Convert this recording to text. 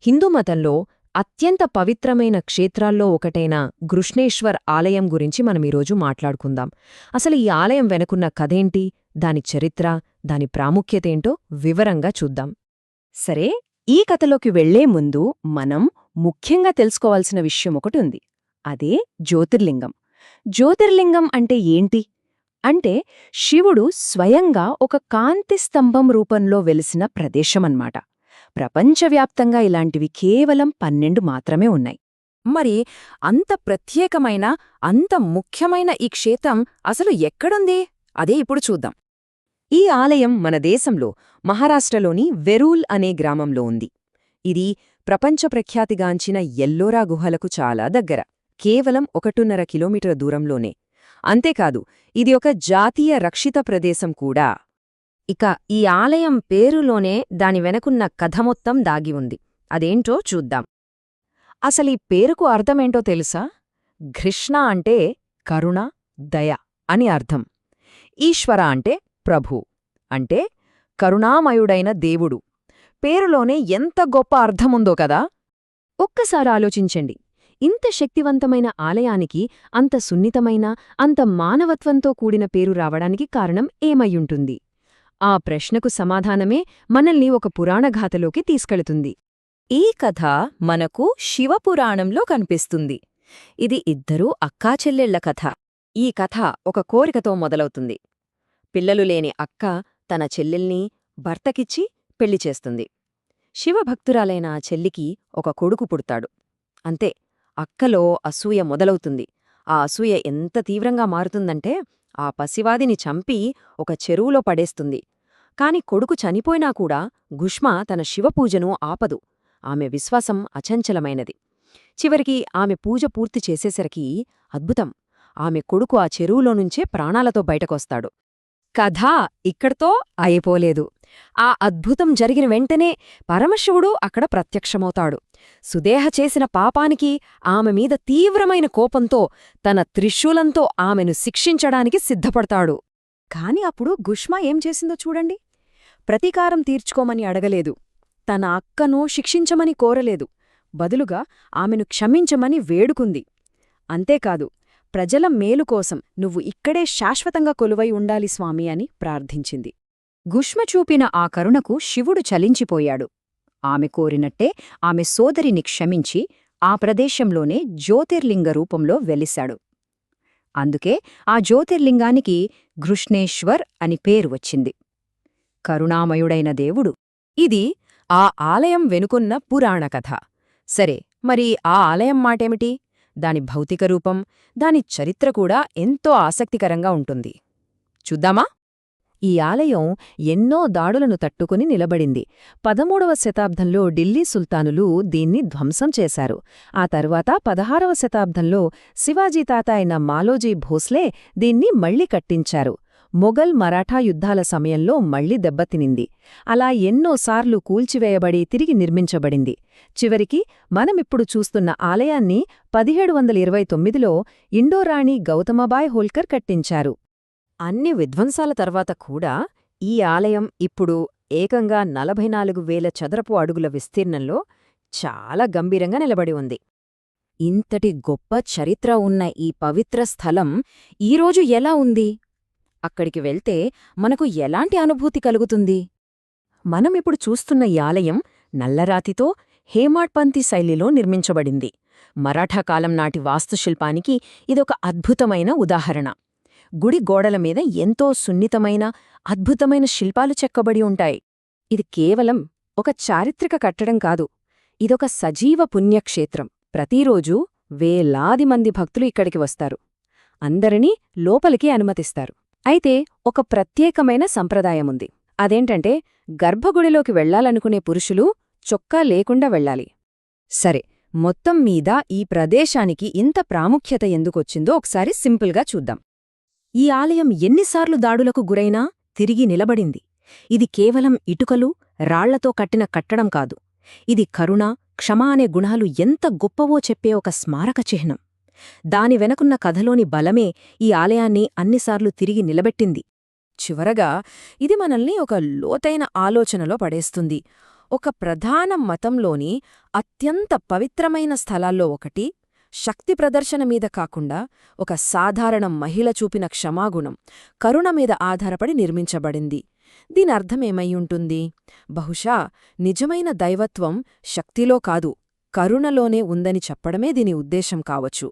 హిందూ మతంలో అత్యంత పవిత్రమైన క్షేత్రాల్లో ఒకటైన గృష్ణేశ్వర్ ఆలయం గురించి మనమీరోజు మాట్లాడుకుందాం. అసలు ఈ ఆలయం వెనుకున్న కథేంటి, దాని చరిత్ర, దాని ప్రాముఖ్యతేంటో వివరంగా చూద్దాం. సరే, ఈ కథలోకి వెళ్లే ముందు మనం ముఖ్యంగా తెలుసుకోవాల్సిన విషయం ఒకటి ఉంది. అదే జ్యోతిర్లింగం. జ్యోతిర్లింగం అంటే ఏంటి? అంటే శివుడు స్వయంగా ఒక కాంతి స్తంభం రూపంలో వెలిసిన ప్రదేశమన్నమాట. ప్రపంచవ్యాప్తంగా ఇలాంటివి కేవలం 12 మాత్రమే ఉన్నాయి. మరి అంత ప్రత్యేకమైన, అంత ముఖ్యమైన ఈ క్షేత్రం అసలు ఎక్కడుంది? అదే ఇప్పుడు చూద్దాం. ఈ ఆలయం మన దేశంలో మహారాష్ట్రలోని వెరూల్ అనే గ్రామంలో ఉంది. ఇది ప్రపంచ ప్రఖ్యాతిగాంచిన ఎల్లోరా గుహలకు చాలా దగ్గర, కేవలం 1.5 కిలోమీటర్ల దూరంలోనే. అంతేకాదు, ఇది ఒక జాతీయ రక్షిత ప్రదేశం కూడా. ఇక ఈ ఆలయం పేరులోనే దాని వెనకున్న కథ మొత్తం దాగి ఉంది. అదేంటో చూద్దాం. అసలీ పేరుకు అర్థమేంటో తెలుసా? కృష్ణ అంటే కరుణ, దయ అని అర్థం. ఈశ్వర అంటే ప్రభు, అంటే కరుణామయుడైన దేవుడు. పేరులోనే ఎంత గొప్ప అర్థముందో కదా! ఒక్కసారి ఆలోచించండి. ఇంత శక్తివంతమైన ఆలయానికి అంత సున్నితమైన, అంత మానవత్వంతో కూడిన పేరు రావడానికి కారణం ఏమయ్యుంటుంది? ఆ ప్రశ్నకు సమాధానమే మనల్ని ఒక పురాణగాథలోకి తీసుకెళుతుంది. ఈ కథ మనకు శివపురాణంలో కనిపిస్తుంది. ఇది ఇద్దరూ అక్కాచెల్లెళ్ల కథ. ఈ కథ ఒక కోరికతో మొదలవుతుంది. పిల్లలు లేని అక్క తన చెల్లెల్ని భర్తకిచ్చి పెళ్లి చేస్తుంది. శివభక్తురాలైన ఆ చెల్లికి ఒక కొడుకు పుడతాడు. అంతే, అక్కలో అసూయ మొదలవుతుంది. ఆ అసూయ ఎంత తీవ్రంగా మారుతుందంటే ఆ పసివాదిని చంపి ఒక చెరువులో పడేస్తుంది. కాని కొడుకు చనిపోయినా కూడా గుష్మ తన శివపూజను ఆపదు. ఆమె విశ్వాసం అచంచలమైనది. చివరికి ఆమె పూజ పూర్తి చేసేసరికి అద్భుతం, ఆమె కొడుకు ఆ చెరువులోనుంచే ప్రాణాలతో బయటకొస్తాడు. కథ ఇక్కడితో అయిపోలేదు. ఆ అద్భుతం జరిగిన వెంటనే పరమశివుడు అక్కడ ప్రత్యక్షమవుతాడు. సుదేహ చేసిన పాపానికి ఆమె మీద తీవ్రమైన కోపంతో తన త్రిశూలంతో ఆమెను శిక్షించడానికి సిద్ధపడతాడు. కాని అప్పుడు గుష్మ ఏం చేసిందో చూడండి. ప్రతీకారం తీర్చుకోమని అడగలేదు, తన అక్కను శిక్షించమని కోరలేదు. బదులుగా ఆమెను క్షమించమని వేడుకుంది. అంతేకాదు, ప్రజల మేలుకోసం నువ్వు ఇక్కడే శాశ్వతంగా కొలువై ఉండాలి స్వామి అని ప్రార్థించింది. గుష్మ చూపిన ఆ కరుణకు శివుడు చలించిపోయాడు. ఆమె కోరినట్టే ఆమె సోదరిని క్షమించి ఆ ప్రదేశంలోనే జ్యోతిర్లింగ రూపంలో వెలిశాడు. అందుకే ఆ జ్యోతిర్లింగానికి గృష్ణేశ్వర్ అని పేరు వచ్చింది. కరుణామయుడైన దేవుడు. ఇది ఆ ఆలయం వెనుకున్న పురాణకథ. సరే, మరి ఆ ఆలయం మాటేమిటి? దాని భౌతిక రూపం, దాని చరిత్ర కూడా ఎంతో ఆసక్తికరంగా ఉంటుంది. చూద్దామా? ఈ ఆలయం ఎన్నో దాడులను తట్టుకుని నిలబడింది. 13వ శతాబ్దంలో ఢిల్లీ సుల్తానులు దీన్ని ధ్వంసం చేశారు. ఆ తర్వాత 16వ శతాబ్దంలో శివాజీ తాత అయిన మాలోజీ భోస్లే దీన్ని మళ్లీ కట్టించారు. మొఘల్ మరాఠా యుద్ధాల సమయంలో మళ్లీ దెబ్బతినింది. అలా ఎన్నోసార్లు కూల్చివేయబడి తిరిగి నిర్మించబడింది. చివరికి మనమిప్పుడు చూస్తున్న ఆలయాన్ని 1729లో ఇండోరాణి గౌతమబాయ్ హోల్కర్ కట్టించారు. అన్ని విధ్వంసాల తర్వాత కూడా ఈ ఆలయం ఇప్పుడు ఏకంగా 44,000 చదరపు అడుగుల విస్తీర్ణంలో చాలా గంభీరంగా నిలబడి ఉంది. ఇంతటి గొప్ప చరిత్ర ఉన్న ఈ పవిత్ర స్థలం ఈరోజు ఎలా ఉంది? అక్కడికి వెళ్తే మనకు ఎలాంటి అనుభూతి కలుగుతుంది? మనమిప్పుడు చూస్తున్న ఈ ఆలయం నల్లరాతితో హేమాడ్పంతి శైలిలో నిర్మించబడింది. మరాఠా కాలం నాటి వాస్తుశిల్పానికి ఇదొక అద్భుతమైన ఉదాహరణ. గుడి గోడల మీద ఎంతో సున్నితమైన, అద్భుతమైన శిల్పాలు చెక్కబడి ఉంటాయి. ఇది కేవలం ఒక చారిత్రక కట్టడం కాదు, ఇదొక సజీవ పుణ్యక్షేత్రం. ప్రతిరోజూ వేలాది మంది భక్తులు ఇక్కడికి వస్తారు. అందరినీ లోపలికి అనుమతిస్తారు. అయితే ఒక ప్రత్యేకమైన సంప్రదాయముంది. అదేంటంటే, గర్భగుడిలోకి వెళ్లాలనుకునే పురుషులు చొక్కా లేకుండా వెళ్ళాలి. సరే, మొత్తం మీద ఈ ప్రదేశానికి ఇంత ప్రాముఖ్యత ఎందుకొచ్చిందో ఒకసారి సింపుల్గా చూద్దాం. ఈ ఆలయం ఎన్నిసార్లు దాడులకు గురైనా తిరిగి నిలబడింది. ఇది కేవలం ఇటుకలు, రాళ్లతో కట్టిన కట్టడం కాదు. ఇది కరుణ, క్షమ అనే గుణాలు ఎంత గొప్పవో చెప్పే ఒక స్మారక చిహ్నం. దాని వెనకున్న కథలోని బలమే ఈ ఆలయాన్ని అన్నిసార్లు తిరిగి నిలబెట్టింది. చివరగా ఇది మనల్ని ఒక లోతైన ఆలోచనలో పడేస్తుంది. ఒక ప్రధాన మతంలోని అత్యంత పవిత్రమైన స్థలాల్లో ఒకటి శక్తి ప్రదర్శన మీద కాకుండా ఒక సాధారణ మహిళ చూపిన క్షమాగుణం, కరుణ మీద ఆధారపడి నిర్మించబడింది. దీనర్థమేమయ్యుంటుంది? బహుశా నిజమైన దైవత్వం శక్తిలో కాదు, కరుణలోనే ఉందని చెప్పడమే దీని ఉద్దేశం కావచ్చు.